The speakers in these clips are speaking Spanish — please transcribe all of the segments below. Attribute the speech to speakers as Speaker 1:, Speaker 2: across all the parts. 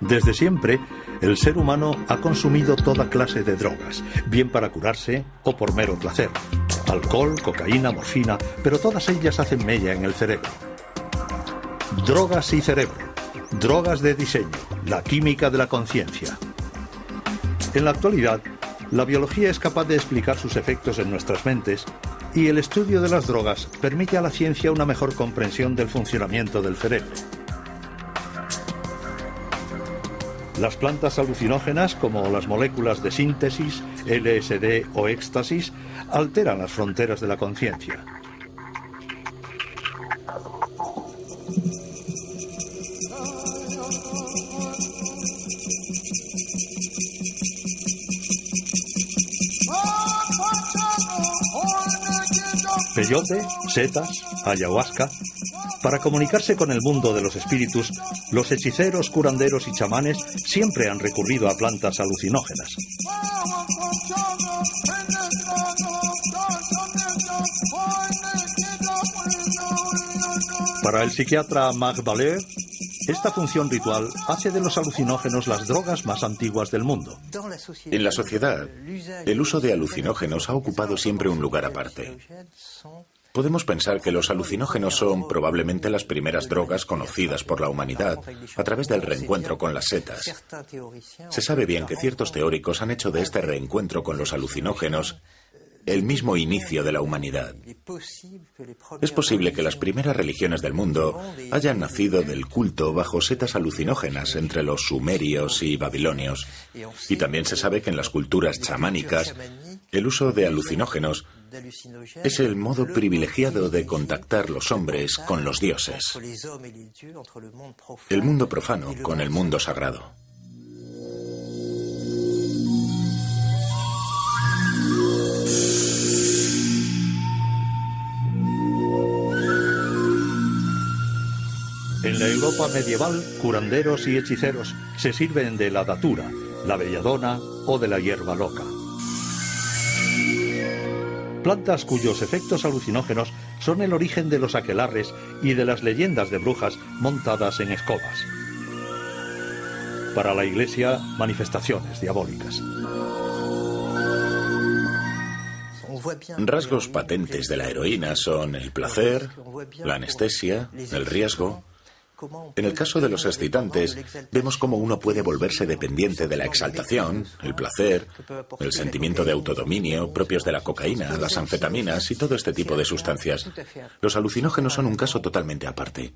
Speaker 1: Desde siempre, el ser humano ha consumido toda clase de drogas, bien para curarse o por mero placer. Alcohol, cocaína, morfina, pero todas ellas hacen mella en el cerebro. Drogas y cerebro. Drogas de diseño, la química de la conciencia. En la actualidad, la biología es capaz de explicar sus efectos en nuestras mentes y el estudio de las drogas permite a la ciencia una mejor comprensión del funcionamiento del cerebro. Las plantas alucinógenas, como las moléculas de síntesis, LSD o éxtasis, alteran las fronteras de la conciencia. Peyote, setas, ayahuasca. Para comunicarse con el mundo de los espíritus, los hechiceros, curanderos y chamanes siempre han recurrido a plantas alucinógenas. Para el psiquiatra Marc Valeur, esta función ritual hace de los alucinógenos las drogas más antiguas del mundo.
Speaker 2: En la sociedad, el uso de alucinógenos ha ocupado siempre un lugar aparte. Podemos pensar que los alucinógenos son probablemente las primeras drogas conocidas por la humanidad a través del reencuentro con las setas. Se sabe bien que ciertos teóricos han hecho de este reencuentro con los alucinógenos el mismo inicio de la humanidad. Es posible que las primeras religiones del mundo hayan nacido del culto bajo setas alucinógenas entre los sumerios y babilonios. Y también se sabe que en las culturas chamánicas el uso de alucinógenos es el modo privilegiado de contactar los hombres con los dioses, el mundo profano con el mundo sagrado.
Speaker 1: En la Europa medieval, curanderos y hechiceros se sirven de la datura, la belladona o de la hierba loca. Plantas cuyos efectos alucinógenos son el origen de los aquelarres y de las leyendas de brujas montadas en escobas. Para la Iglesia, manifestaciones diabólicas.
Speaker 2: Rasgos patentes de la heroína son el placer, la anestesia, el riesgo. En el caso de los excitantes, vemos cómo uno puede volverse dependiente de la exaltación, el placer, el sentimiento de autodominio propios de la cocaína, las anfetaminas y todo este tipo de sustancias. Los alucinógenos son un caso totalmente aparte.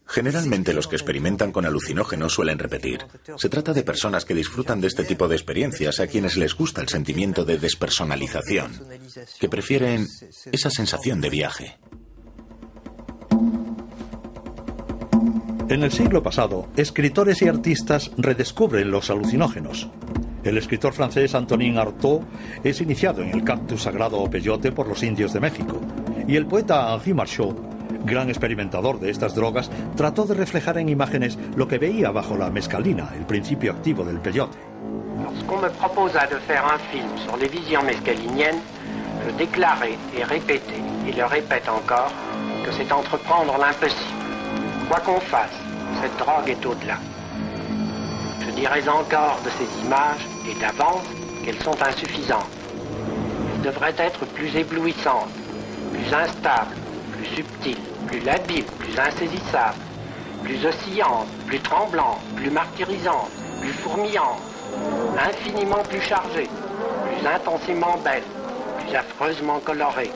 Speaker 2: Generalmente los que experimentan con alucinógenos suelen repetir. Se trata de personas que disfrutan de este tipo de experiencias, a quienes les gusta el sentimiento de despersonalización, que prefieren esa sensación de viaje.
Speaker 1: En el siglo pasado, escritores y artistas redescubren los alucinógenos. El escritor francés Antonin Artaud es iniciado en el cactus sagrado o peyote por los indios de México. Y el poeta Henri Marchot, gran experimentador de estas drogas, trató de reflejar en imágenes lo que veía bajo la mescalina, el principio activo del peyote.
Speaker 3: Lorsqu'on me proposa de faire un film sur les visions mescaliniennes, je déclarai et répétais, et le répète encore, que c'est entreprendre l'impossible. Quoi qu'on fasse, cette drogue est au-delà. Je dirais encore de ces images, et d'avance, qu'elles sont insuffisantes. Elles devraient être plus éblouissantes, plus instables, plus subtiles, plus labiles, plus insaisissables, plus oscillantes, plus tremblantes, plus martyrisantes, plus fourmillantes, infiniment plus chargées, plus intensément belles, plus affreusement colorées,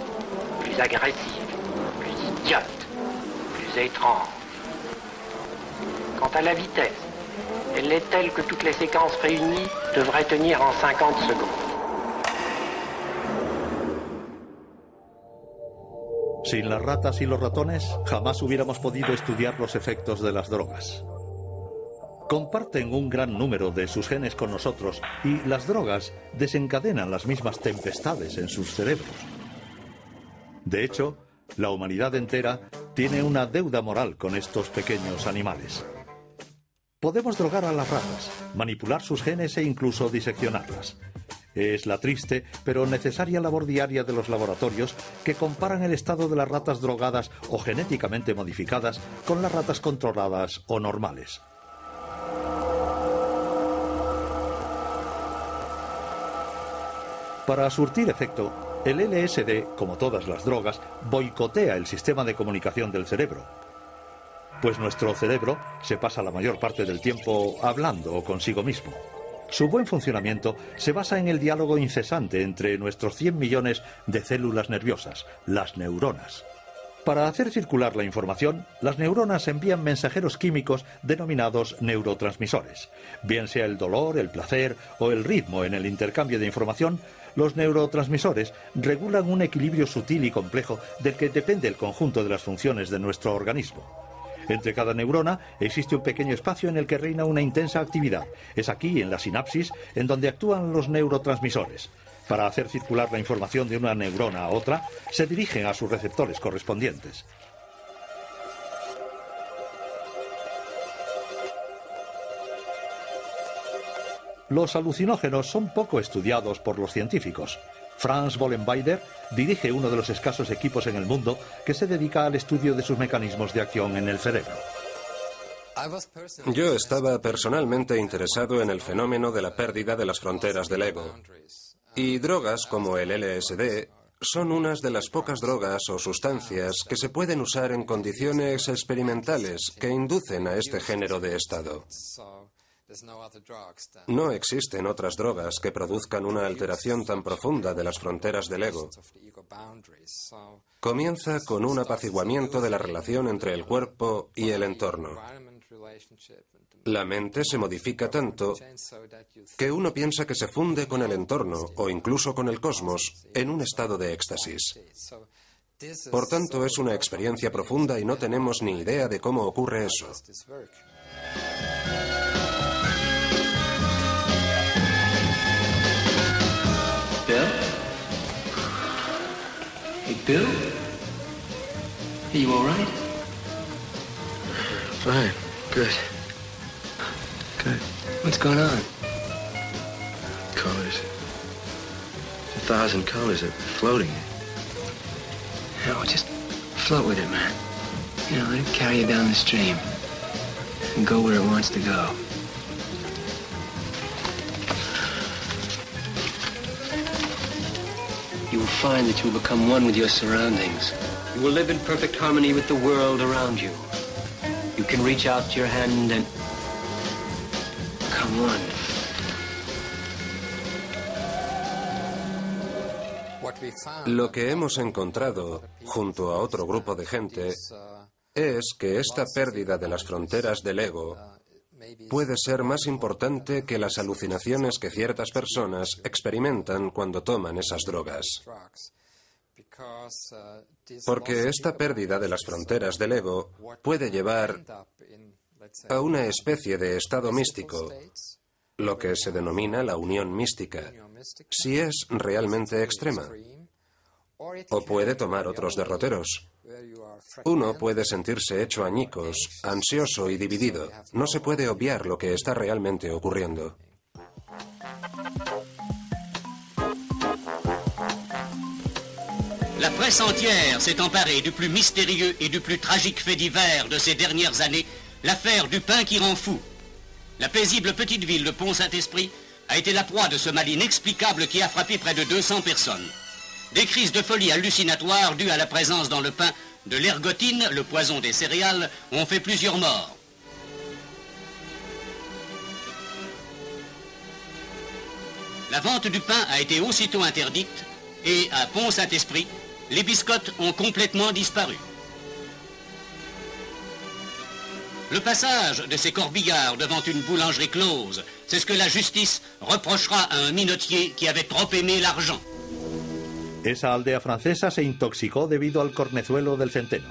Speaker 3: plus agressives, plus idiotes, plus étranges. Quant à la vitesse, elle est telle que toutes les séquences réunies devraient tenir en 50 secondes.
Speaker 1: Sin las ratas y los ratones, jamás hubiéramos podido estudiar los efectos de las drogas. Comparten un gran número de sus genes con nosotros y las drogas desencadenan las mismas tempestades en sus cerebros. De hecho, la humanidad entera tiene una deuda moral con estos pequeños animales. Podemos drogar a las ratas, manipular sus genes e incluso diseccionarlas. Es la triste pero necesaria labor diaria de los laboratorios que comparan el estado de las ratas drogadas o genéticamente modificadas con las ratas controladas o normales. Para surtir efecto, el LSD, como todas las drogas, boicotea el sistema de comunicación del cerebro. Pues nuestro cerebro se pasa la mayor parte del tiempo hablando consigo mismo. Su buen funcionamiento se basa en el diálogo incesante entre nuestros 100 millones de células nerviosas, las neuronas. Para hacer circular la información, las neuronas envían mensajeros químicos denominados neurotransmisores. Bien sea el dolor, el placer o el ritmo en el intercambio de información, los neurotransmisores regulan un equilibrio sutil y complejo del que depende el conjunto de las funciones de nuestro organismo. Entre cada neurona existe un pequeño espacio en el que reina una intensa actividad. Es aquí, en la sinapsis, en donde actúan los neurotransmisores. Para hacer circular la información de una neurona a otra, se dirigen a sus receptores correspondientes. Los alucinógenos son poco estudiados por los científicos. Franz Vollenweider dirige uno de los escasos equipos en el mundo que se dedica al estudio de sus mecanismos de acción en el cerebro.
Speaker 4: Yo estaba personalmente interesado en el fenómeno de la pérdida de las fronteras del ego. Y drogas como el LSD son unas de las pocas drogas o sustancias que se pueden usar en condiciones experimentales que inducen a este género de estado. No existen otras drogas que produzcan una alteración tan profunda de las fronteras del ego. Comienza con un apaciguamiento de la relación entre el cuerpo y el entorno. La mente se modifica tanto que uno piensa que se funde con el entorno o incluso con el cosmos en un estado de éxtasis. Por tanto, es una experiencia profunda y no tenemos ni idea de cómo ocurre eso.
Speaker 5: Bill? Hey, Bill? Are you all right? Fine. Good. Good. What's going on? Colors. 1,000 colors are floating. No, just float with it, man. You know, let it carry you down the stream. And go where it wants to go. You will find that you will become one with your surroundings. You will live in perfect harmony with the world around you. You can reach out your hand and become one.
Speaker 4: Lo que hemos encontrado, junto a otro grupo de gente, es que esta pérdida de las fronteras del ego puede ser más importante que las alucinaciones que ciertas personas experimentan cuando toman esas drogas. Porque esta pérdida de las fronteras del ego puede llevar a una especie de estado místico, lo que se denomina la unión mística, si es realmente extrema. O puede tomar otros derroteros. Uno puede sentirse hecho añicos, ansioso y dividido. No se puede obviar lo que está realmente ocurriendo.
Speaker 6: La presse entière s'est emparée du plus mystérieux et du plus tragique fait divers de ces dernières années, l'affaire du pain qui rend fou. La paisible petite ville de Pont-Saint-Esprit a été la proie de ce mal inexplicable qui a frappé près de 200 personnes. Des crises de folie hallucinatoires dues à la présence dans le pain de l'ergotine, le poison des céréales, ont fait plusieurs morts. La vente du pain a été aussitôt interdite et à Pont-Saint-Esprit, les biscottes ont complètement disparu. Le passage de ces corbillards devant une boulangerie close, c'est ce que la justice reprochera à un minotier qui avait trop aimé l'argent.
Speaker 1: Esa aldea francesa se intoxicó debido al cornezuelo del centeno.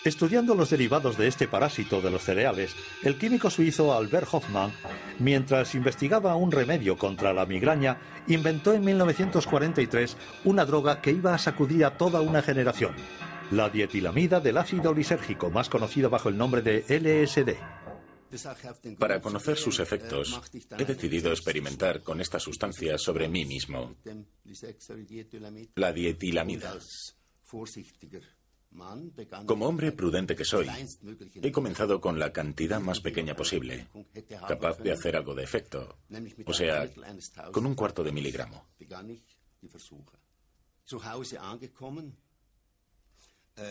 Speaker 1: Estudiando los derivados de este parásito de los cereales, el químico suizo Albert Hofmann, mientras investigaba un remedio contra la migraña, inventó en 1943 una droga que iba a sacudir a toda una generación: la dietilamida del ácido lisérgico, más conocido bajo el nombre de LSD.
Speaker 2: Para conocer sus efectos, he decidido experimentar con esta sustancia sobre mí mismo, la dietilamida. Como hombre prudente que soy, he comenzado con la cantidad más pequeña posible, capaz de hacer algo de efecto, o sea, con 1/4 de miligramo.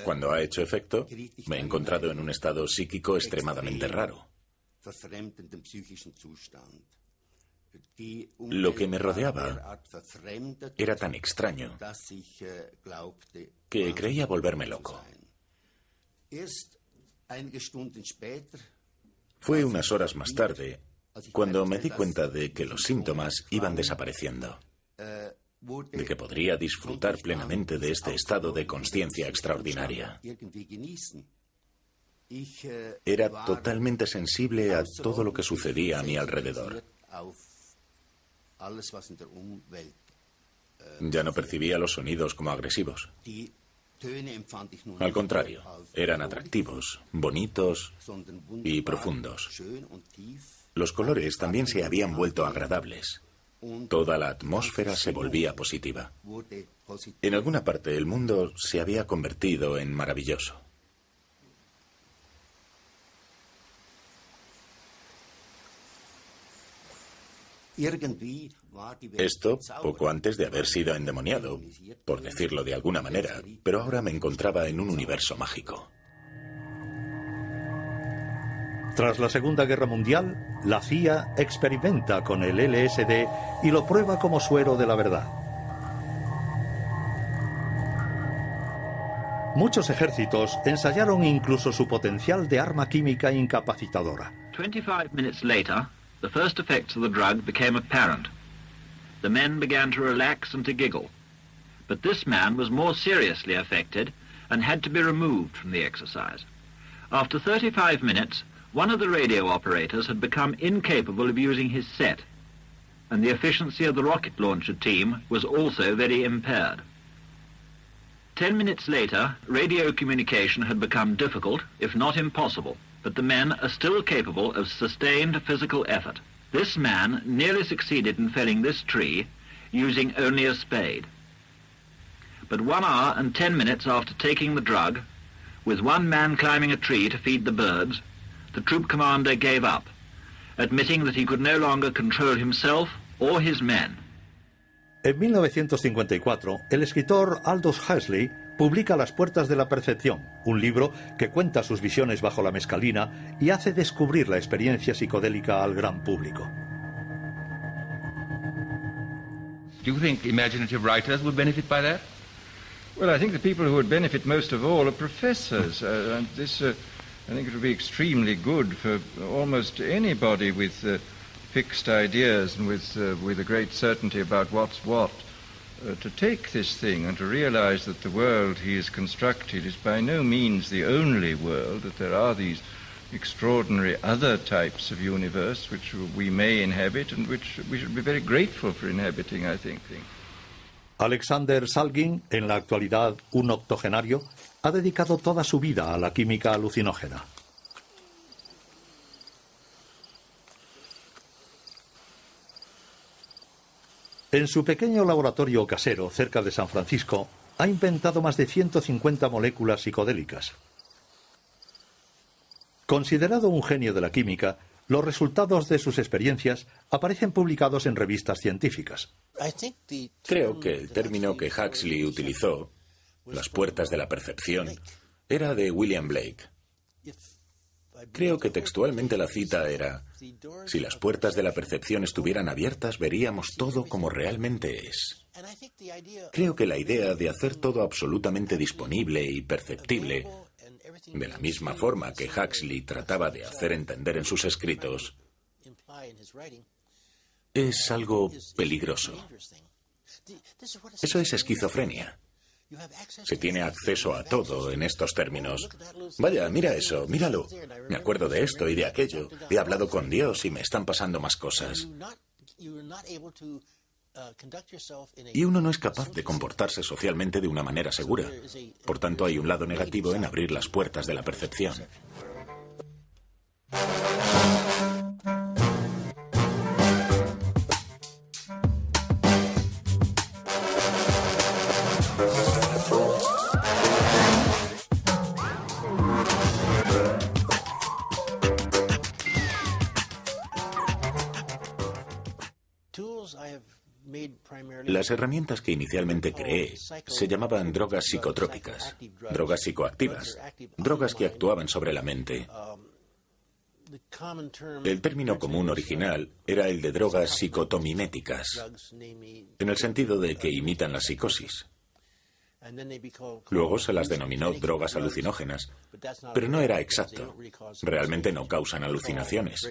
Speaker 2: Cuando ha hecho efecto, me he encontrado en un estado psíquico extremadamente raro. Lo que me rodeaba era tan extraño que creía volverme loco. Fue unas horas más tarde cuando me di cuenta de que los síntomas iban desapareciendo, de que podría disfrutar plenamente de este estado de consciencia extraordinaria. Era totalmente sensible a todo lo que sucedía a mi alrededor. Ya no percibía los sonidos como agresivos. Al contrario, eran atractivos, bonitos y profundos. Los colores también se habían vuelto agradables. Toda la atmósfera se volvía positiva. En alguna parte el mundo se había convertido en maravilloso. Esto poco antes de haber sido endemoniado, por decirlo de alguna manera, pero ahora me encontraba en un universo mágico.
Speaker 1: Tras la Segunda Guerra Mundial, la CIA experimenta con el LSD y lo prueba como suero de la verdad. Muchos ejércitos ensayaron incluso su potencial de arma química incapacitadora.
Speaker 7: 25 minutes later, the first effects of the drug became apparent. The men began to relax and to giggle. But this man was more seriously affected and had to be removed from the exercise. After 35 minutes, one of the radio operators had become incapable of using his set, and the efficiency of the rocket launcher team was also very impaired. 10 minutes later, radio communication had become difficult, if not impossible, but the men are still capable of sustained physical effort. This man nearly succeeded in felling this tree using only a spade. But 1 hour and 10 minutes after taking the drug, with one man climbing a tree to feed the birds, the troop commander gave up, admitting that he could no longer control himself or his men.
Speaker 1: En 1954, el escritor Aldous Huxley publica Las puertas de la percepción, un libro que cuenta sus visiones bajo la mescalina y hace descubrir la experiencia psicodélica al gran público.
Speaker 8: Do you think imaginative writers would benefit by that?
Speaker 9: Well, I think the people who would benefit most of all are professors. And this, I think it would be extremely good for almost anybody with fixed ideas and with a great certainty about what's what, to take this thing and to realize that the world he has constructed is by no means the only world, that there are these extraordinary other types of universe which we may inhabit and which we should be very grateful for inhabiting, I think.
Speaker 1: Alexander Salgin, en la actualidad un octogenario, ha dedicado toda su vida a la química alucinógena. En su pequeño laboratorio casero cerca de San Francisco, ha inventado más de 150 moléculas psicodélicas. Considerado un genio de la química, los resultados de sus experiencias aparecen publicados en revistas científicas.
Speaker 2: Creo que el término que Huxley utilizó, las puertas de la percepción, era de William Blake. Creo que textualmente la cita era: si las puertas de la percepción estuvieran abiertas, veríamos todo como realmente es. Creo que la idea de hacer todo absolutamente disponible y perceptible, de la misma forma que Huxley trataba de hacer entender en sus escritos, es algo peligroso. Eso es esquizofrenia. Se tiene acceso a todo en estos términos. Vaya, mira eso, míralo. Me acuerdo de esto y de aquello. He hablado con Dios y me están pasando más cosas. Y uno no es capaz de comportarse socialmente de una manera segura. Por tanto, hay un lado negativo en abrir las puertas de la percepción. Las herramientas que inicialmente creé se llamaban drogas psicotrópicas, drogas psicoactivas, drogas que actuaban sobre la mente. El término común original era el de drogas psicotomiméticas, en el sentido de que imitan la psicosis. Luego se las denominó drogas alucinógenas, pero no era exacto. Realmente no causan alucinaciones.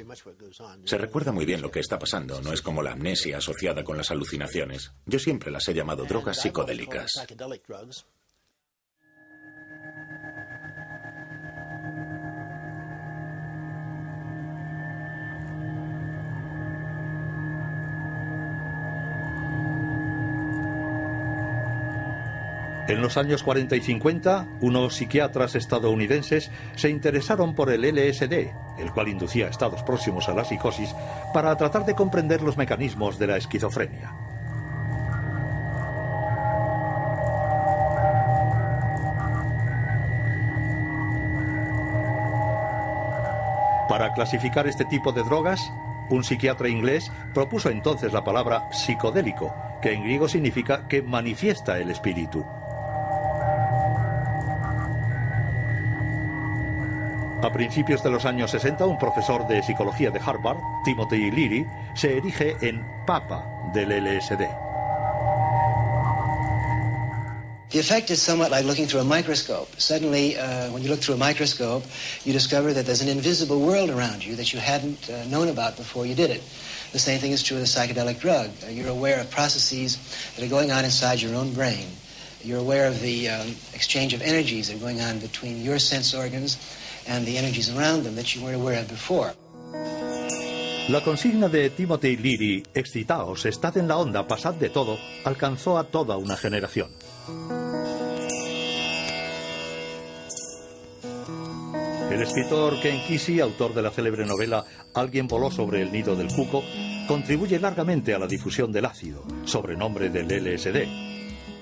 Speaker 2: Se recuerda muy bien lo que está pasando, no es como la amnesia asociada con las alucinaciones. Yo siempre las he llamado drogas psicodélicas.
Speaker 1: En los años 40 y 50, unos psiquiatras estadounidenses se interesaron por el LSD, el cual inducía estados próximos a la psicosis, para tratar de comprender los mecanismos de la esquizofrenia. Para clasificar este tipo de drogas, un psiquiatra inglés propuso entonces la palabra psicodélico, que en griego significa que manifiesta el espíritu. A principios de los años 60, un profesor de psicología de Harvard, Timothy Leary, se erige en papa del LSD.
Speaker 10: The effect is somewhat like looking through a microscope. Suddenly, when you look through a microscope, you discover that there's an invisible world around you that you hadn't known about before you did it. The same thing is true of the psychedelic drug. You're aware of processes that are going on inside your own brain. You're aware of the exchange of energies that are going on between your sense organs and the energies around them that you weren't aware of before.
Speaker 1: La consigna de Timothy Leary, excitaos, estad en la onda, pasad de todo, alcanzó a toda una generación. El escritor Ken Kesey, autor de la célebre novela Alguien voló sobre el nido del cuco, contribuye largamente a la difusión del ácido, sobrenombre del LSD.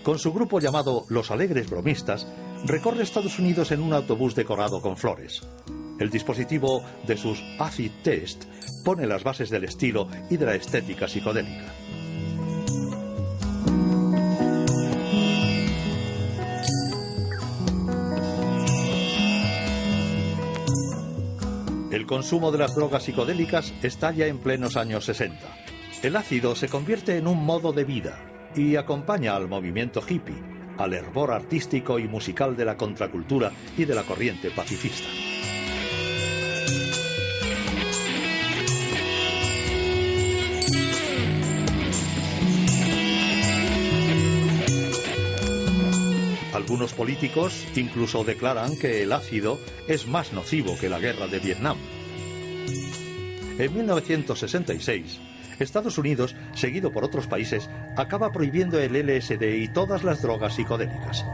Speaker 1: Con su grupo llamado Los Alegres Bromistas, recorre Estados Unidos en un autobús decorado con flores. El dispositivo de sus acid test pone las bases del estilo y de la estética psicodélica. El consumo de las drogas psicodélicas estalla en plenos años 60. El ácido se convierte en un modo de vida y acompaña al movimiento hippie, al hervor artístico y musical de la contracultura y de la corriente pacifista. Algunos políticos incluso declaran que el ácido es más nocivo que la guerra de Vietnam. En 1966, Estados Unidos, seguido por otros países, acaba prohibiendo el LSD y todas las drogas psicodélicas.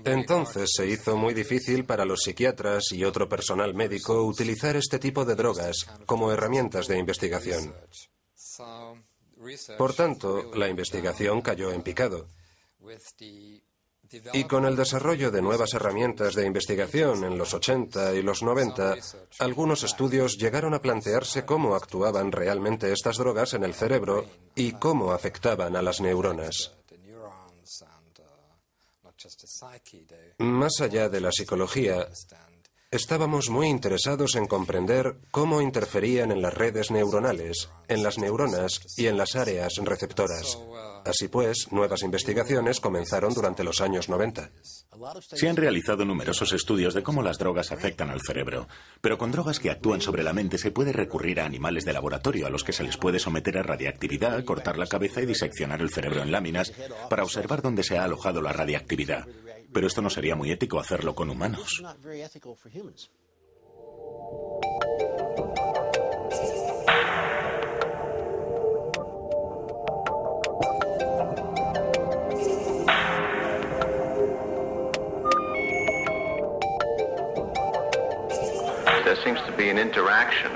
Speaker 4: Entonces se hizo muy difícil para los psiquiatras y otro personal médico utilizar este tipo de drogas como herramientas de investigación. Por tanto, la investigación cayó en picado. Y con el desarrollo de nuevas herramientas de investigación en los 80 y los 90, algunos estudios llegaron a plantearse cómo actuaban realmente estas drogas en el cerebro y cómo afectaban a las neuronas. Más allá de la psicología, estábamos muy interesados en comprender cómo interferían en las redes neuronales, en las neuronas y en las áreas receptoras. Así pues, nuevas investigaciones comenzaron durante los años 90.
Speaker 2: Se han realizado numerosos estudios de cómo las drogas afectan al cerebro, pero con drogas que actúan sobre la mente se puede recurrir a animales de laboratorio a los que se les puede someter a radiactividad, cortar la cabeza y diseccionar el cerebro en láminas para observar dónde se ha alojado la radiactividad. Pero esto no sería muy ético hacerlo con humanos.
Speaker 11: There seems to be an interaction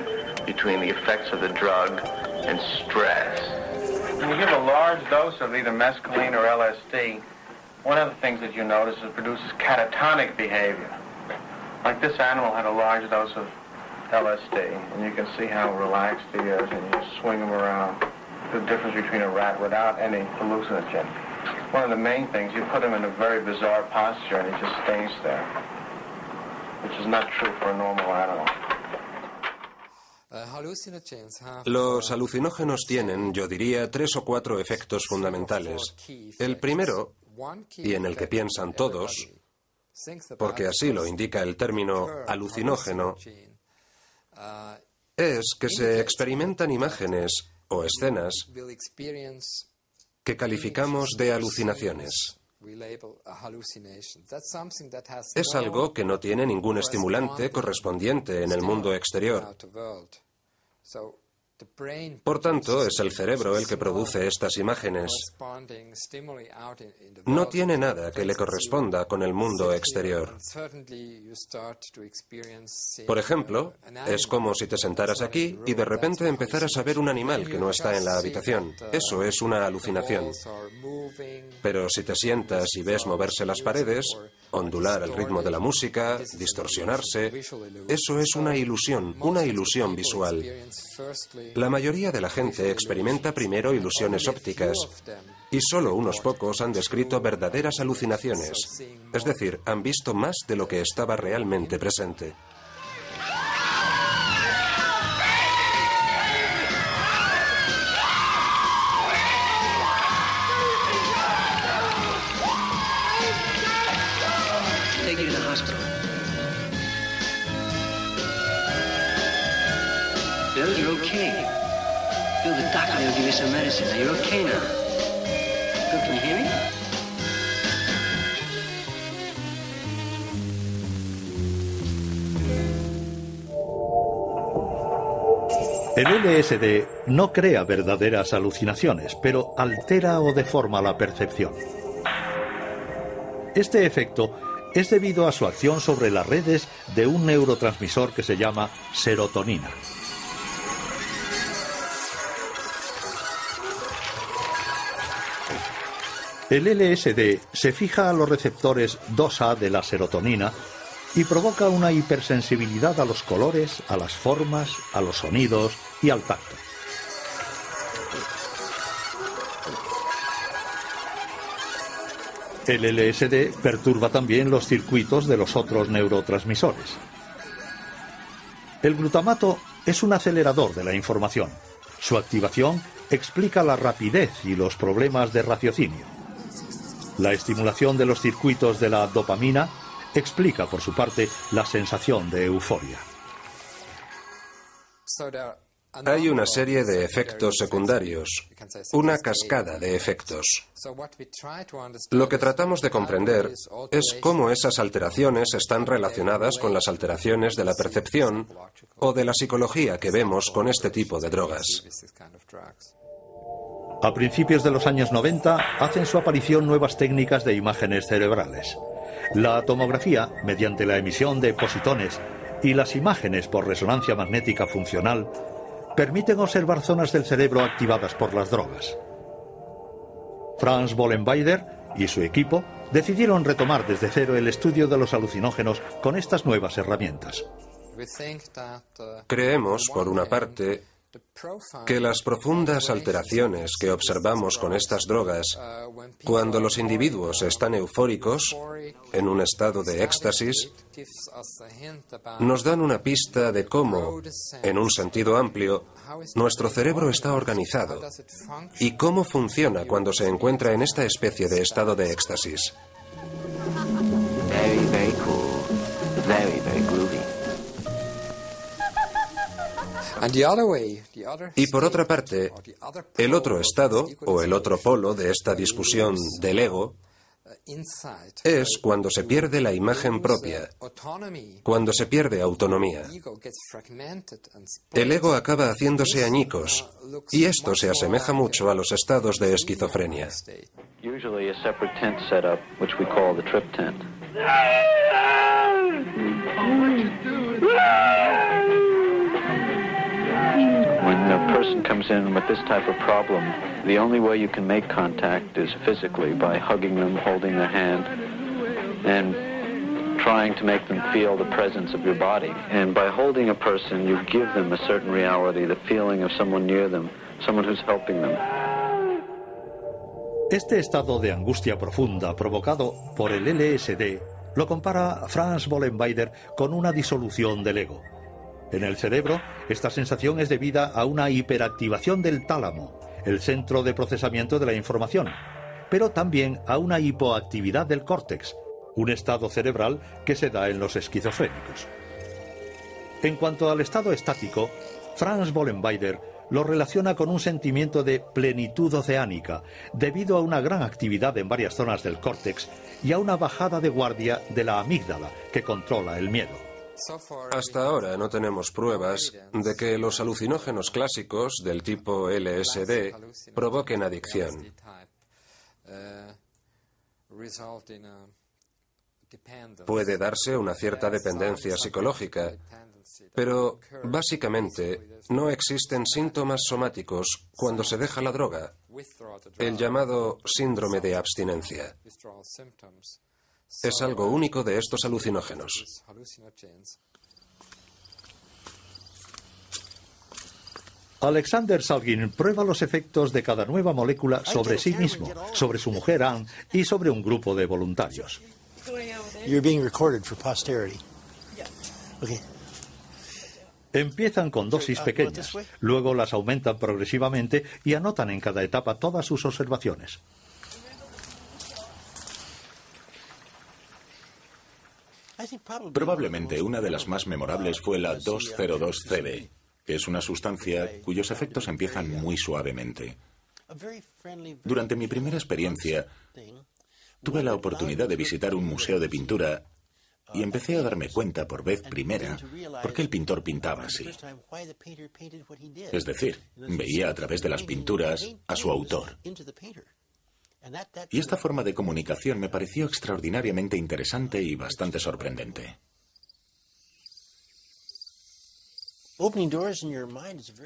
Speaker 11: between the effects of the drug and stress.
Speaker 12: When you give a large dose of either mescaline or LSD, one of the things that you notice is it produces catatonic behavior. Like this animal had a large dose of LSD, and you can see how relaxed he is, and you swing him around. the difference between a rat without any hallucinogen. One of the main things, you put him in a very bizarre posture and he just stays there, which is not true for a normal animal.
Speaker 4: Los alucinógenos tienen, yo diría, 3 o 4 efectos fundamentales. El primero, y en el que piensan todos, porque así lo indica el término alucinógeno, es que se experimentan imágenes o escenas que calificamos de alucinaciones. Es algo que no tiene ningún estimulante correspondiente en el mundo exterior. Por tanto, es el cerebro el que produce estas imágenes. No tiene nada que le corresponda con el mundo exterior. Por ejemplo, es como si te sentaras aquí y de repente empezaras a ver un animal que no está en la habitación. Eso es una alucinación. Pero si te sientas y ves moverse las paredes, ondular al ritmo de la música, distorsionarse, eso es una ilusión visual. La mayoría de la gente experimenta primero ilusiones ópticas y solo unos pocos han descrito verdaderas alucinaciones, es decir, han visto más de lo que estaba realmente presente.
Speaker 5: Take you to the hospital. Bill, you're okay. Bill, the doctor will give you some medicine. Now, you're okay now. Bill, can you hear me?
Speaker 1: El LSD no crea verdaderas alucinaciones, pero altera o deforma la percepción. Este efecto es debido a su acción sobre las redes de un neurotransmisor que se llama serotonina. El LSD se fija a los receptores 2A de la serotonina y provoca una hipersensibilidad a los colores, a las formas, a los sonidos y al tacto. El LSD perturba también los circuitos de los otros neurotransmisores. El glutamato es un acelerador de la información. Su activación explica la rapidez y los problemas de raciocinio. La estimulación de los circuitos de la dopamina explica, por su parte, la sensación de euforia.
Speaker 4: Hay una serie de efectos secundarios, una cascada de efectos. Lo que tratamos de comprender es cómo esas alteraciones están relacionadas con las alteraciones de la percepción o de la psicología que vemos con este tipo de drogas.
Speaker 1: A principios de los años 90 hacen su aparición nuevas técnicas de imágenes cerebrales. La tomografía, mediante la emisión de positones, y las imágenes por resonancia magnética funcional permiten observar zonas del cerebro activadas por las drogas. Franz Bollenweider y su equipo decidieron retomar desde cero el estudio de los alucinógenos con estas nuevas herramientas.
Speaker 4: Creemos, por una parte, que las profundas alteraciones que observamos con estas drogas, cuando los individuos están eufóricos, en un estado de éxtasis, nos dan una pista de cómo, en un sentido amplio, nuestro cerebro está organizado y cómo funciona cuando se encuentra en esta especie de estado de éxtasis.
Speaker 11: Very, very cool. Very, very groovy.
Speaker 4: Y por otra parte, el otro estado, o el otro polo de esta discusión del ego, es cuando se pierde la imagen propia, cuando se pierde autonomía. El ego acaba haciéndose añicos, y esto se asemeja mucho a los estados de esquizofrenia.
Speaker 11: Usually a separate tent setup, which we call the trip tent. When a person comes in with this type of problem, the only way you can make contact is physically, by hugging them, holding their hand, and trying to make them feel the presence of your body. And by holding a person, you give them a certain reality, the feeling of someone near them, someone who's helping them.
Speaker 1: Este estado de angustia profunda provocado por el LSD lo compara Franz Vollenweider con una disolución del ego. En el cerebro, esta sensación es debida a una hiperactivación del tálamo, el centro de procesamiento de la información, pero también a una hipoactividad del córtex, un estado cerebral que se da en los esquizofrénicos. En cuanto al estado estático, Franz Vollenweider lo relaciona con un sentimiento de plenitud oceánica, debido a una gran actividad en varias zonas del córtex y a una bajada de guardia de la amígdala, que controla el miedo.
Speaker 4: Hasta ahora no tenemos pruebas de que los alucinógenos clásicos del tipo LSD provoquen adicción. Puede darse una cierta dependencia psicológica, pero básicamente no existen síntomas somáticos cuando se deja la droga, el llamado síndrome de abstinencia. Es algo único de estos alucinógenos.
Speaker 1: Alexander Salgin prueba los efectos de cada nueva molécula sobre sí mismo, sobre su mujer Anne y sobre un grupo de voluntarios.
Speaker 13: You're being recorded for posterity. Okay.
Speaker 1: Empiezan con dosis pequeñas, luego las aumentan progresivamente y anotan en cada etapa todas sus observaciones.
Speaker 2: Probablemente una de las más memorables fue la 202-CB, que es una sustancia cuyos efectos empiezan muy suavemente. Durante mi primera experiencia, tuve la oportunidad de visitar un museo de pintura y empecé a darme cuenta por vez primera por qué el pintor pintaba así. Es decir, veía a través de las pinturas a su autor. Y esta forma de comunicación me pareció extraordinariamente interesante y bastante sorprendente.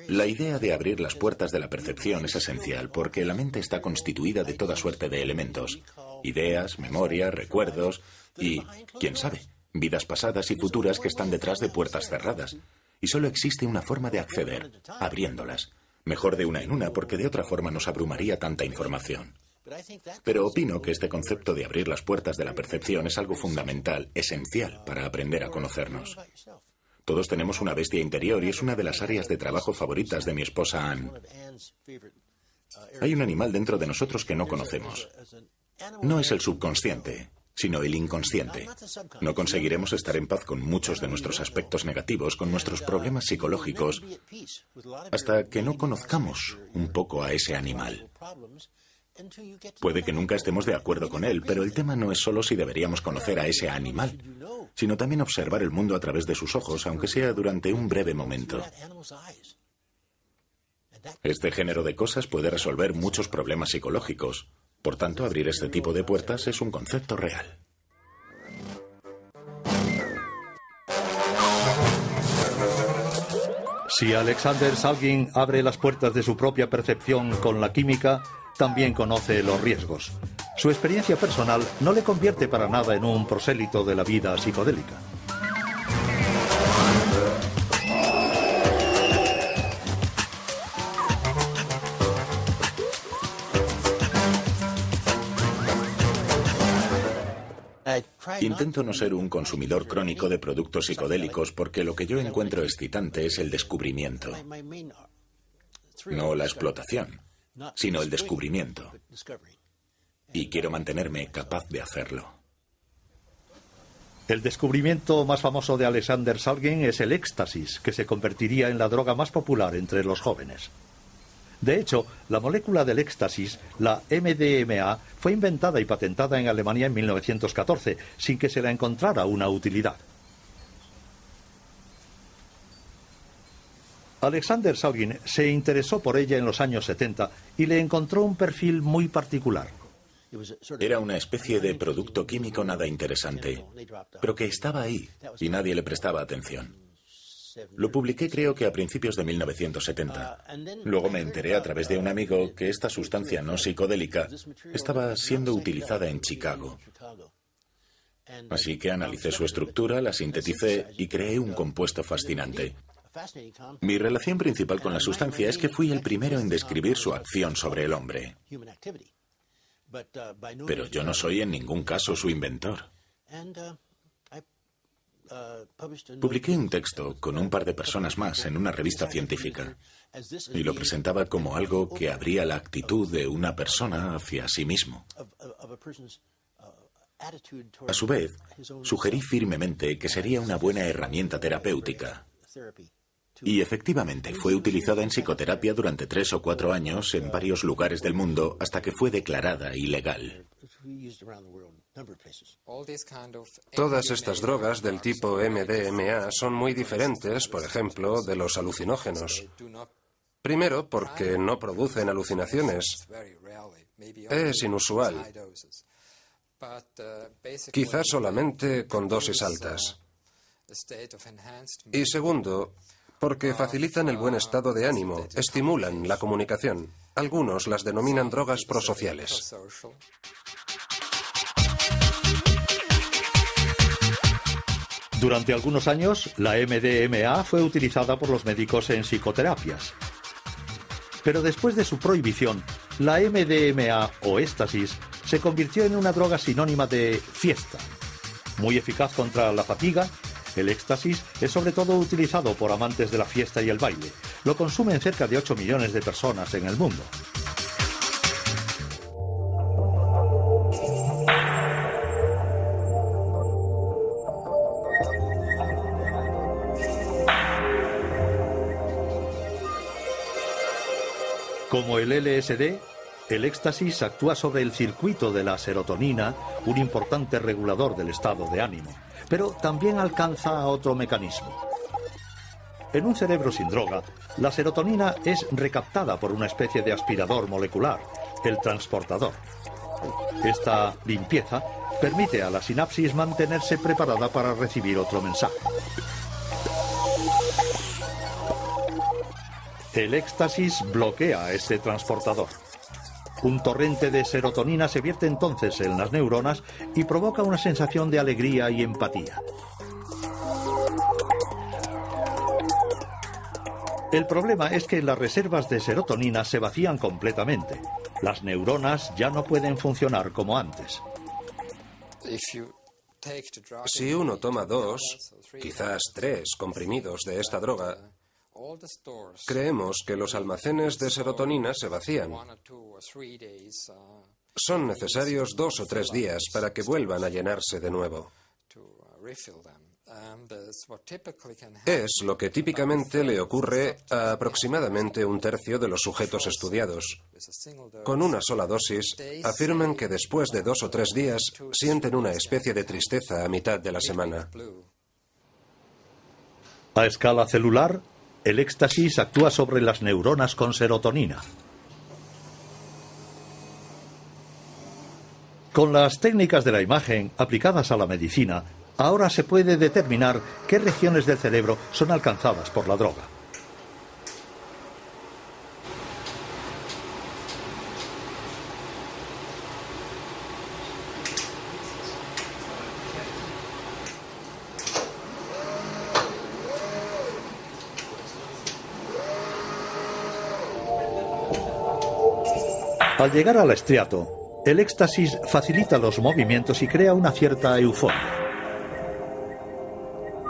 Speaker 2: La idea de abrir las puertas de la percepción es esencial porque la mente está constituida de toda suerte de elementos, ideas, memoria, recuerdos y, quién sabe, vidas pasadas y futuras que están detrás de puertas cerradas. Y solo existe una forma de acceder, abriéndolas. Mejor de una en una porque de otra forma nos abrumaría tanta información. Pero opino que este concepto de abrir las puertas de la percepción es algo fundamental, esencial para aprender a conocernos. Todos tenemos una bestia interior y es una de las áreas de trabajo favoritas de mi esposa Anne. Hay un animal dentro de nosotros que no conocemos. No es el subconsciente, sino el inconsciente. No conseguiremos estar en paz con muchos de nuestros aspectos negativos, con nuestros problemas psicológicos, hasta que no conozcamos un poco a ese animal. Puede que nunca estemos de acuerdo con él, pero el tema no es solo si deberíamos conocer a ese animal, sino también observar el mundo a través de sus ojos, aunque sea durante un breve momento. Este género de cosas puede resolver muchos problemas psicológicos. Por tanto, abrir este tipo de puertas es un concepto real.
Speaker 1: Si Alexander Salgin abre las puertas de su propia percepción con la química, también conoce los riesgos. Su experiencia personal no le convierte para nada en un prosélito de la vida psicodélica.
Speaker 2: Intento no ser un consumidor crónico de productos psicodélicos porque lo que yo encuentro excitante es el descubrimiento. No la explotación, sino el descubrimiento. Y quiero mantenerme capaz de hacerlo.
Speaker 1: El descubrimiento más famoso de Alexander Salgin es el éxtasis, que se convertiría en la droga más popular entre los jóvenes. De hecho, la molécula del éxtasis, la MDMA, fue inventada y patentada en Alemania en 1914, sin que se le encontrara una utilidad. Alexander Salgin se interesó por ella en los años 70 y le encontró un perfil muy particular.
Speaker 2: Era una especie de producto químico nada interesante, pero que estaba ahí y nadie le prestaba atención. Lo publiqué creo que a principios de 1970. Luego me enteré a través de un amigo que esta sustancia no psicodélica estaba siendo utilizada en Chicago. Así que analicé su estructura, la sinteticé y creé un compuesto fascinante. Mi relación principal con la sustancia es que fui el primero en describir su acción sobre el hombre. Pero yo no soy en ningún caso su inventor. Publiqué un texto con un par de personas más en una revista científica y lo presentaba como algo que abría la actitud de una persona hacia sí mismo. A su vez, sugerí firmemente que sería una buena herramienta terapéutica. Y efectivamente fue utilizada en psicoterapia durante 3 o 4 años en varios lugares del mundo hasta que fue declarada ilegal.
Speaker 4: Todas estas drogas del tipo MDMA son muy diferentes, por ejemplo, de los alucinógenos. Primero, porque no producen alucinaciones. Es inusual. Quizás solamente con dosis altas. Y segundo, porque facilitan el buen estado de ánimo, estimulan la comunicación. Algunos las denominan drogas prosociales.
Speaker 1: Durante algunos años, la MDMA fue utilizada por los médicos en psicoterapias. Pero después de su prohibición, la MDMA o éxtasis se convirtió en una droga sinónima de fiesta. Muy eficaz contra la fatiga, el éxtasis es sobre todo utilizado por amantes de la fiesta y el baile. Lo consumen cerca de 8 millones de personas en el mundo. Como el LSD, el éxtasis actúa sobre el circuito de la serotonina, un importante regulador del estado de ánimo, pero también alcanza a otro mecanismo. En un cerebro sin droga, la serotonina es recaptada por una especie de aspirador molecular, el transportador. Esta limpieza permite a la sinapsis mantenerse preparada para recibir otro mensaje. El éxtasis bloquea este transportador. Un torrente de serotonina se vierte entonces en las neuronas y provoca una sensación de alegría y empatía. El problema es que las reservas de serotonina se vacían completamente. Las neuronas ya no pueden funcionar como antes.
Speaker 4: Si uno toma 2, quizás 3 comprimidos de esta droga, creemos que los almacenes de serotonina se vacían. Son necesarios 2 o 3 días para que vuelvan a llenarse de nuevo. Es lo que típicamente le ocurre a aproximadamente 1/3 de los sujetos estudiados. Con una sola dosis, afirman que después de 2 o 3 días sienten una especie de tristeza a mitad de la semana.
Speaker 1: A escala celular, el éxtasis actúa sobre las neuronas con serotonina. Con las técnicas de la imagen aplicadas a la medicina, ahora se puede determinar qué regiones del cerebro son alcanzadas por la droga. Al llegar al estriato, el éxtasis facilita los movimientos y crea una cierta euforia.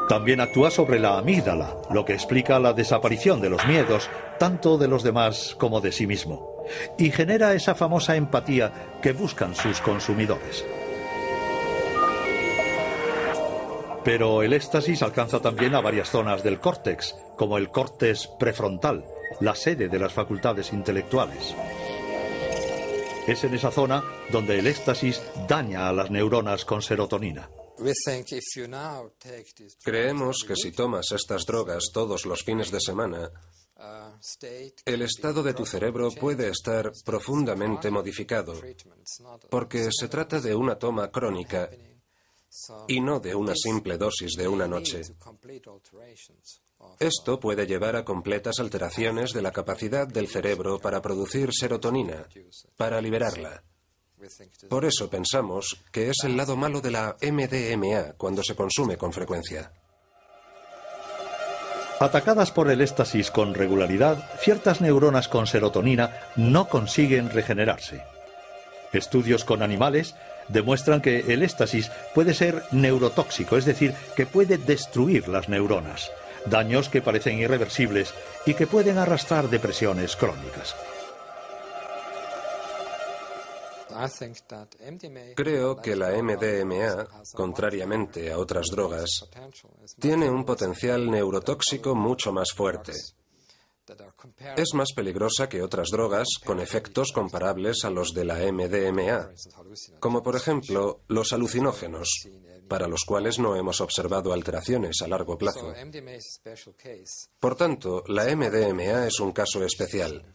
Speaker 1: También actúa sobre la amígdala, lo que explica la desaparición de los miedos, tanto de los demás como de sí mismo, y genera esa famosa empatía que buscan sus consumidores. Pero el éxtasis alcanza también a varias zonas del córtex, como el córtex prefrontal, la sede de las facultades intelectuales. Es en esa zona donde el éxtasis daña a las neuronas con serotonina.
Speaker 4: Creemos que si tomas estas drogas todos los fines de semana, el estado de tu cerebro puede estar profundamente modificado, porque se trata de una toma crónica y no de una simple dosis de una noche. Esto puede llevar a completas alteraciones de la capacidad del cerebro para producir serotonina, para liberarla. Por eso pensamos que es el lado malo de la MDMA cuando se consume con frecuencia.
Speaker 1: Atacadas por el éxtasis con regularidad, ciertas neuronas con serotonina no consiguen regenerarse. Estudios con animales demuestran que el éxtasis puede ser neurotóxico, es decir, que puede destruir las neuronas, daños que parecen irreversibles y que pueden arrastrar depresiones crónicas.
Speaker 4: Creo que la MDMA, contrariamente a otras drogas, tiene un potencial neurotóxico mucho más fuerte. Es más peligrosa que otras drogas con efectos comparables a los de la MDMA, como por ejemplo los alucinógenos, para los cuales no hemos observado alteraciones a largo plazo. Por tanto, la MDMA es un caso especial.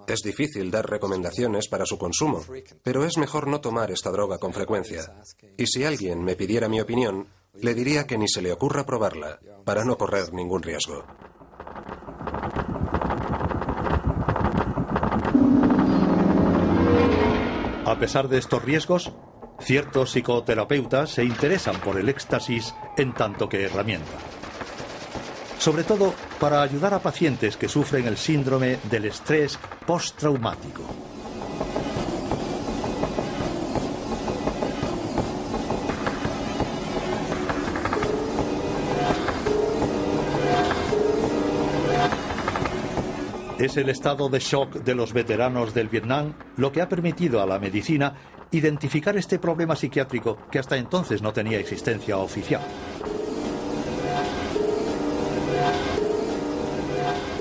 Speaker 4: Es difícil dar recomendaciones para su consumo, pero es mejor no tomar esta droga con frecuencia. Y si alguien me pidiera mi opinión, le diría que ni se le ocurra probarla, para no correr ningún riesgo.
Speaker 1: A pesar de estos riesgos, ciertos psicoterapeutas se interesan por el éxtasis en tanto que herramienta. Sobre todo para ayudar a pacientes que sufren el síndrome del estrés postraumático. Es el estado de shock de los veteranos del Vietnam lo que ha permitido a la medicina identificar este problema psiquiátrico que hasta entonces no tenía existencia oficial.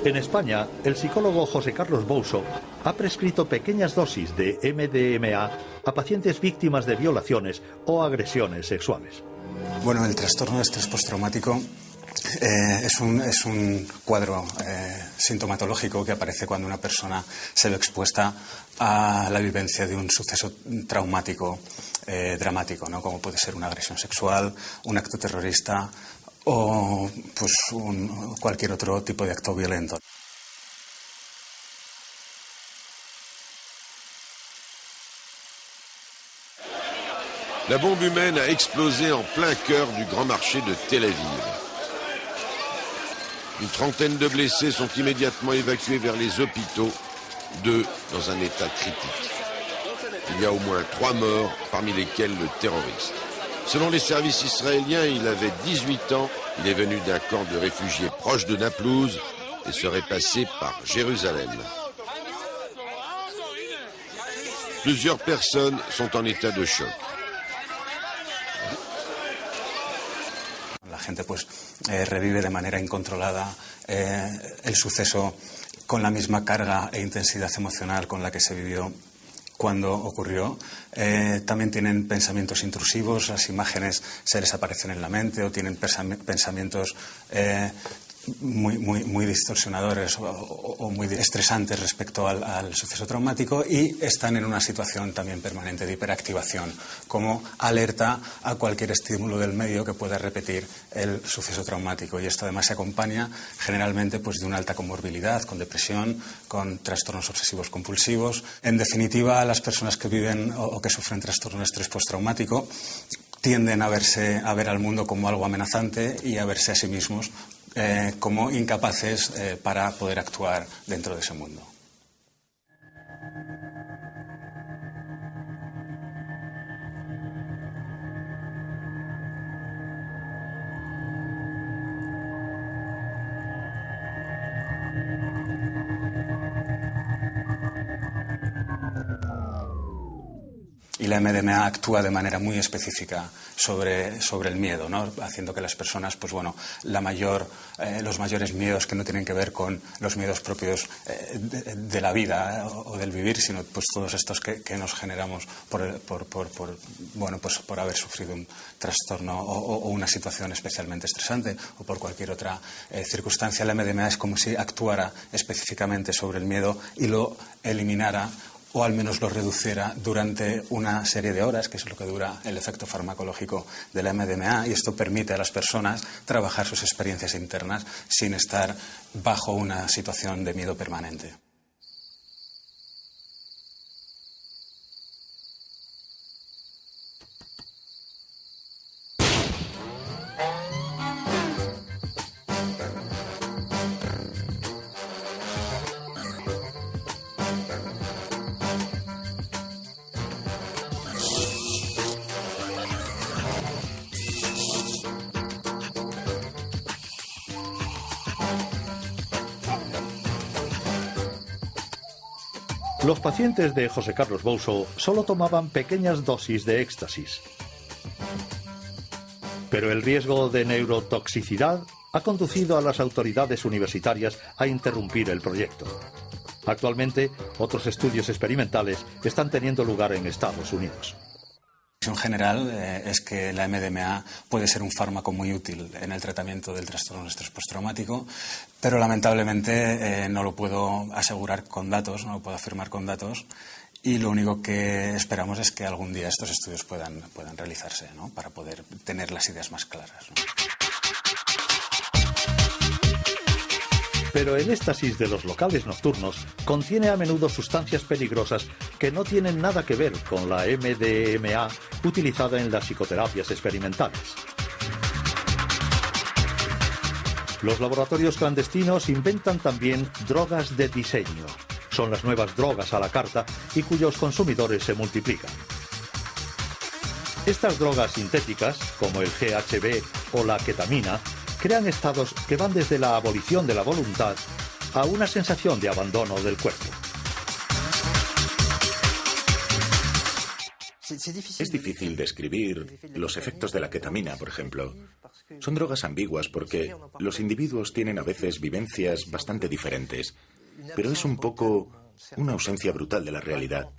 Speaker 1: En España, el psicólogo José Carlos Bouso ha prescrito pequeñas dosis de MDMA a pacientes víctimas de violaciones o agresiones sexuales.
Speaker 14: Bueno, el trastorno de estrés postraumático es un cuadro sintomatológico que aparece cuando una persona se ve expuesta a la vivencia de un suceso traumático dramático, ¿no? Como puede ser una agresión sexual, un acto terrorista o pues cualquier otro tipo de acto violento.
Speaker 15: La bombe humaine a explosé en plein cœur du grand marché de Tel Aviv. Une trentaine de blessés sont immédiatement évacués vers les hôpitaux, 2 dans un état critique. Il y a au moins 3 morts, parmi lesquels le terroriste. Selon les services israéliens, il avait 18 ans, il est venu d'un camp de réfugiés proche de Naplouse et serait passé par Jérusalem. Plusieurs personnes sont en état de choc.
Speaker 14: La gente pues revive de manera incontrolada el suceso con la misma carga e intensidad emocional con la que se vivió cuando ocurrió. También tienen pensamientos intrusivos, las imágenes se les aparecen en la mente o tienen pensamientos muy distorsionadores o muy estresantes respecto al suceso traumático, y están en una situación también permanente de hiperactivación, como alerta a cualquier estímulo del medio que pueda repetir el suceso traumático. Y esto además se acompaña generalmente pues de una alta comorbilidad, con depresión, con trastornos obsesivos compulsivos. En definitiva, las personas que viven o que sufren trastorno de estrés postraumático tienden a ver al mundo como algo amenazante y a verse a sí mismos como incapaces para poder actuar dentro de ese mundo. Y la MDMA actúa de manera muy específica sobre el miedo, ¿no? Haciendo que las personas, pues bueno, los mayores miedos que no tienen que ver con los miedos propios de la vida o del vivir, sino pues todos estos que nos generamos por haber sufrido un trastorno o una situación especialmente estresante o por cualquier otra circunstancia. La MDMA es como si actuara específicamente sobre el miedo y lo eliminara, o al menos lo reduciera durante una serie de horas, que es lo que dura el efecto farmacológico de la MDMA, y esto permite a las personas trabajar sus experiencias internas sin estar bajo una situación de miedo permanente.
Speaker 1: Los pacientes de José Carlos Bouso solo tomaban pequeñas dosis de éxtasis. Pero el riesgo de neurotoxicidad ha conducido a las autoridades universitarias a interrumpir el proyecto. Actualmente, otros estudios experimentales están teniendo lugar en Estados Unidos.
Speaker 14: En general es que la MDMA puede ser un fármaco muy útil en el tratamiento del trastorno de estrés postraumático, pero lamentablemente no lo puedo asegurar con datos, no lo puedo afirmar con datos, y lo único que esperamos es que algún día estos estudios puedan realizarse, ¿no?, para poder tener las ideas más claras, ¿no?
Speaker 1: Pero el éxtasis de los locales nocturnos contiene a menudo sustancias peligrosas que no tienen nada que ver con la MDMA utilizada en las psicoterapias experimentales. Los laboratorios clandestinos inventan también drogas de diseño. Son las nuevas drogas a la carta y cuyos consumidores se multiplican. Estas drogas sintéticas, como el GHB o la ketamina, crean estados que van desde la abolición de la voluntad a una sensación de abandono del cuerpo.
Speaker 2: Es difícil describir los efectos de la ketamina, por ejemplo. Son drogas ambiguas porque los individuos tienen a veces vivencias bastante diferentes, pero es un poco una ausencia brutal de la realidad.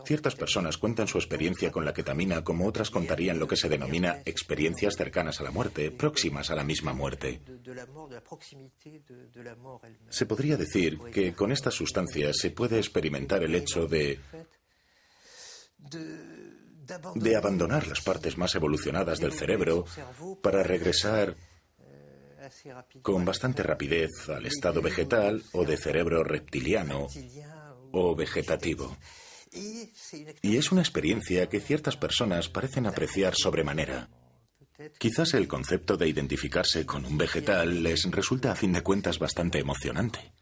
Speaker 2: Ciertas personas cuentan su experiencia con la ketamina como otras contarían lo que se denomina experiencias cercanas a la muerte, próximas a la misma muerte. Se podría decir que con estas sustancias se puede experimentar el hecho de abandonar las partes más evolucionadas del cerebro para regresar con bastante rapidez al estado vegetal o de cerebro reptiliano o vegetativo. Y es una experiencia que ciertas personas parecen apreciar sobremanera. Quizás el concepto de identificarse con un vegetal les resulta a fin de cuentas bastante emocionante.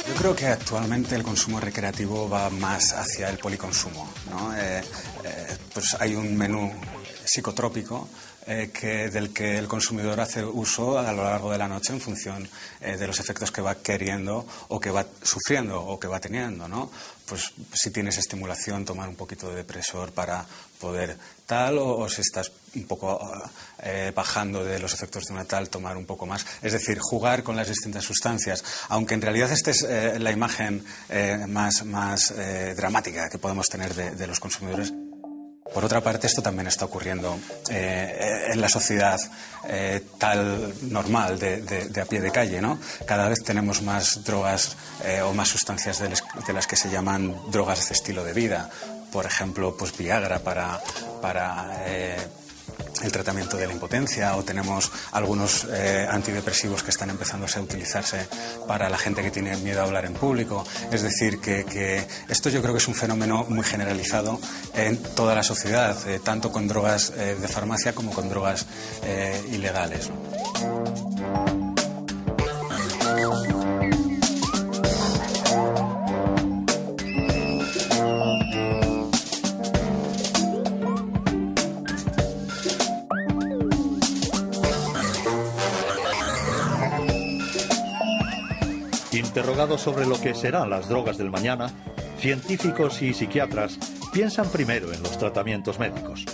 Speaker 14: Yo creo que actualmente el consumo recreativo va más hacia el policonsumo, ¿no? Pues hay un menú psicotrópico del que el consumidor hace uso a lo largo de la noche en función de los efectos que va queriendo o que va sufriendo o que va teniendo, ¿no? Pues si tienes estimulación, tomar un poquito de depresor para poder tal, o si estás un poco bajando de los efectos de una tal, tomar un poco más. Es decir, jugar con las distintas sustancias, aunque en realidad esta es la imagen más dramática que podemos tener de los consumidores. Por otra parte, esto también está ocurriendo en la sociedad tal normal de a pie de calle, ¿no? Cada vez tenemos más drogas o más sustancias de las que se llaman drogas de estilo de vida. Por ejemplo, pues Viagra para el tratamiento de la impotencia, o tenemos algunos antidepresivos que están empezando a utilizarse para la gente que tiene miedo a hablar en público. Es decir, que esto yo creo que es un fenómeno muy generalizado en toda la sociedad, tanto con drogas de farmacia como con drogas ilegales, ¿no?
Speaker 1: Interrogados sobre lo que serán las drogas del mañana, científicos y psiquiatras piensan primero en los tratamientos médicos.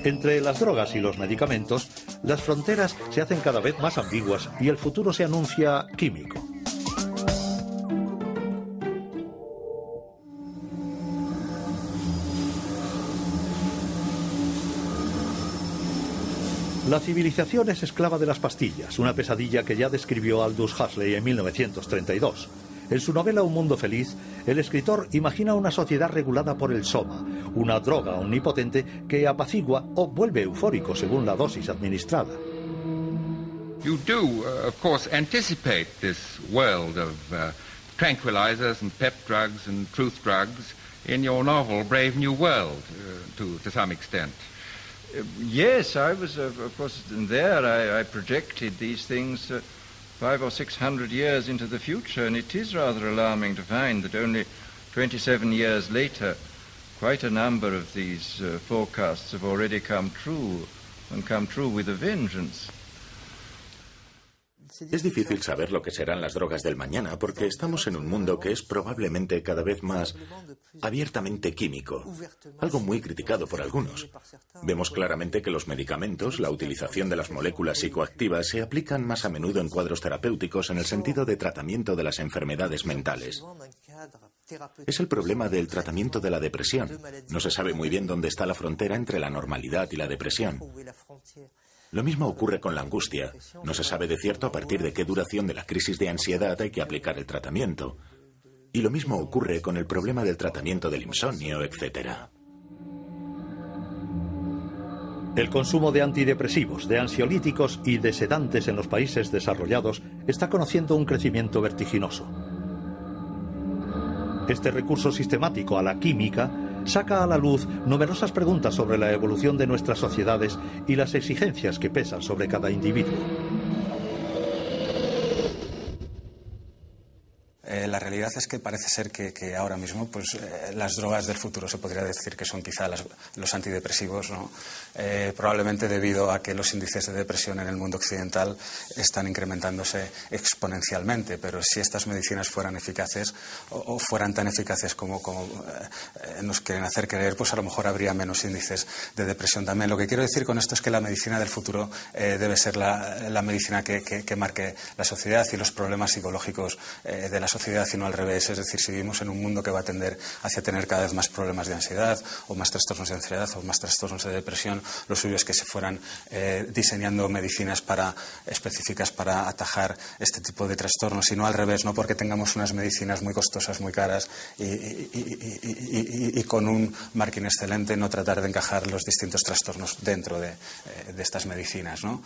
Speaker 1: Entre las drogas y los medicamentos, las fronteras se hacen cada vez más ambiguas y el futuro se anuncia químico. La civilización es esclava de las pastillas, una pesadilla que ya describió Aldous Huxley en 1932. En su novela Un mundo feliz, el escritor imagina una sociedad regulada por el soma, una droga omnipotente que apacigua o vuelve eufórico según la dosis administrada.
Speaker 8: You do, of course, anticipate this world of tranquilizers and pep drugs and truth drugs in your novel Brave New World, to some extent.
Speaker 9: Yes, I was, of course, there. I projected these things 500 or 600 years into the future, and it is rather alarming to find that only 27 years later, quite a number of these forecasts have already come true, and come true with a vengeance.
Speaker 2: Es difícil saber lo que serán las drogas del mañana porque estamos en un mundo que es probablemente cada vez más abiertamente químico, algo muy criticado por algunos. Vemos claramente que los medicamentos, la utilización de las moléculas psicoactivas se aplican más a menudo en cuadros terapéuticos en el sentido de tratamiento de las enfermedades mentales. Es el problema del tratamiento de la depresión. No se sabe muy bien dónde está la frontera entre la normalidad y la depresión. Lo mismo ocurre con la angustia. No se sabe de cierto a partir de qué duración de la crisis de ansiedad hay que aplicar el tratamiento. Y lo mismo ocurre con el problema del tratamiento del insomnio, etc.
Speaker 1: El consumo de antidepresivos, de ansiolíticos y de sedantes en los países desarrollados está conociendo un crecimiento vertiginoso. Este recurso sistemático a la química saca a la luz numerosas preguntas sobre la evolución de nuestras sociedades y las exigencias que pesan sobre cada individuo.
Speaker 14: La realidad es que parece ser que ahora mismo las drogas del futuro se podría decir que son quizá los antidepresivos, ¿no? Probablemente debido a que los índices de depresión en el mundo occidental están incrementándose exponencialmente, pero si estas medicinas fueran eficaces o fueran tan eficaces como nos quieren hacer creer, pues a lo mejor habría menos índices de depresión también. Lo que quiero decir con esto es que la medicina del futuro debe ser la medicina que marque la sociedad y los problemas psicológicos de la sociedad y no al revés. Es decir, si vivimos en un mundo que va a tender hacia tener cada vez más problemas de ansiedad o más trastornos de ansiedad o más trastornos de depresión, lo suyo es que se fueran diseñando medicinas específicas para atajar este tipo de trastornos y no al revés, no porque tengamos unas medicinas muy costosas, muy caras y con un marketing excelente no tratar de encajar los distintos trastornos dentro de estas medicinas, ¿no?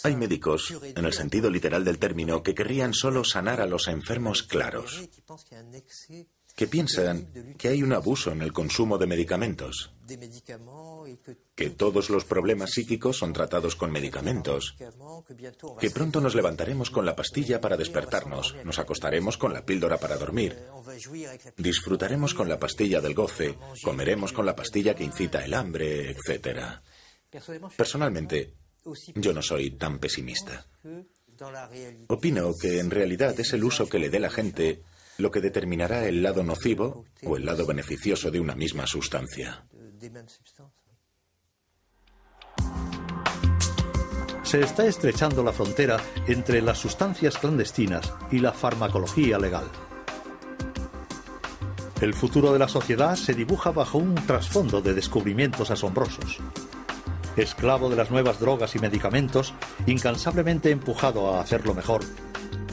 Speaker 2: Hay médicos, en el sentido literal del término, que querrían solo sanar a los enfermos claros, que piensan que hay un abuso en el consumo de medicamentos, que todos los problemas psíquicos son tratados con medicamentos, que pronto nos levantaremos con la pastilla para despertarnos, nos acostaremos con la píldora para dormir, disfrutaremos con la pastilla del goce, comeremos con la pastilla que incita el hambre, etc. Personalmente, yo no soy tan pesimista. Opino que en realidad es el uso que le dé la gente lo que determinará el lado nocivo o el lado beneficioso de una misma sustancia.
Speaker 1: Se está estrechando la frontera entre las sustancias clandestinas y la farmacología legal. El futuro de la sociedad se dibuja bajo un trasfondo de descubrimientos asombrosos. Esclavo de las nuevas drogas y medicamentos, incansablemente empujado a hacerlo mejor,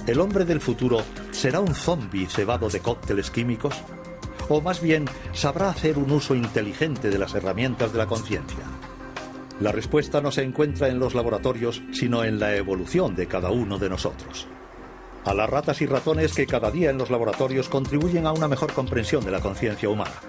Speaker 1: ¿el hombre del futuro será un zombi cebado de cócteles químicos? ¿O más bien sabrá hacer un uso inteligente de las herramientas de la conciencia? La respuesta no se encuentra en los laboratorios, sino en la evolución de cada uno de nosotros. A las ratas y ratones que cada día en los laboratorios contribuyen a una mejor comprensión de la conciencia humana.